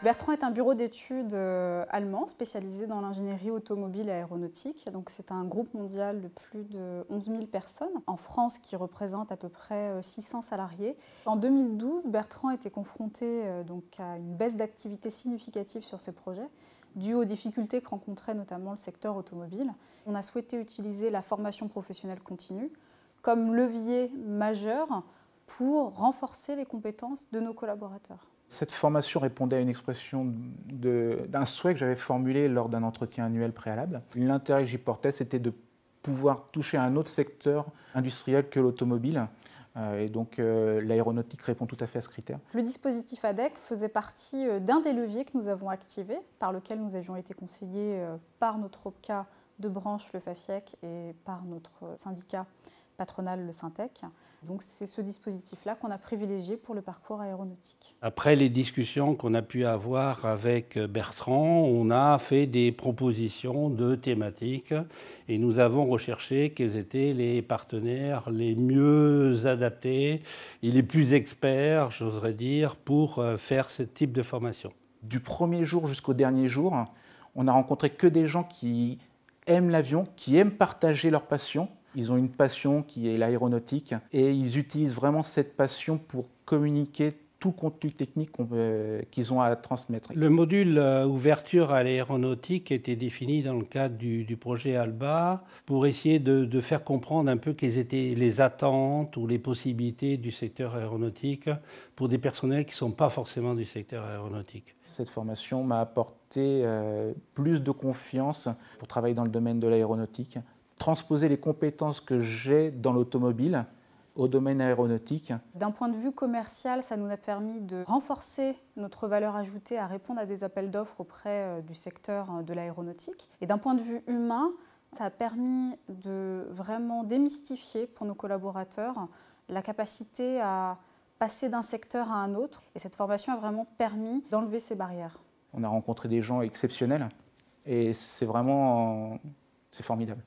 Bertrand est un bureau d'études allemand spécialisé dans l'ingénierie automobile et aéronautique. Donc c'est un groupe mondial de plus de 11 000 personnes, en France qui représente à peu près 600 salariés. En 2012, Bertrand était confronté donc à une baisse d'activité significative sur ses projets, due aux difficultés que rencontrait notamment le secteur automobile. On a souhaité utiliser la formation professionnelle continue comme levier majeur pour renforcer les compétences de nos collaborateurs. Cette formation répondait à une expression d'un souhait que j'avais formulé lors d'un entretien annuel préalable. L'intérêt que j'y portais, c'était de pouvoir toucher à un autre secteur industriel que l'automobile. Et donc l'aéronautique répond tout à fait à ce critère. Le dispositif ADEC faisait partie d'un des leviers que nous avons activés, par lequel nous avions été conseillés par notre OPCA de branche, le FAFIEC, et par notre syndicat patronal, le Syntec. Donc c'est ce dispositif-là qu'on a privilégié pour le parcours aéronautique. Après les discussions qu'on a pu avoir avec Bertrand, on a fait des propositions de thématiques et nous avons recherché quels étaient les partenaires les mieux adaptés et les plus experts, j'oserais dire, pour faire ce type de formation. Du premier jour jusqu'au dernier jour, on n'a rencontré que des gens qui aiment l'avion, qui aiment partager leur passion. Ils ont une passion qui est l'aéronautique et ils utilisent vraiment cette passion pour communiquer tout contenu technique qu'ils ont à transmettre. Le module ouverture à l'aéronautique était défini dans le cadre du projet ALBA pour essayer de faire comprendre un peu quelles étaient les attentes ou les possibilités du secteur aéronautique pour des personnels qui ne sont pas forcément du secteur aéronautique. Cette formation m'a apporté plus de confiance pour travailler dans le domaine de l'aéronautique, transposer les compétences que j'ai dans l'automobile au domaine aéronautique. D'un point de vue commercial, ça nous a permis de renforcer notre valeur ajoutée à répondre à des appels d'offres auprès du secteur de l'aéronautique. Et d'un point de vue humain, ça a permis de vraiment démystifier pour nos collaborateurs la capacité à passer d'un secteur à un autre. Et cette formation a vraiment permis d'enlever ces barrières. On a rencontré des gens exceptionnels et c'est formidable.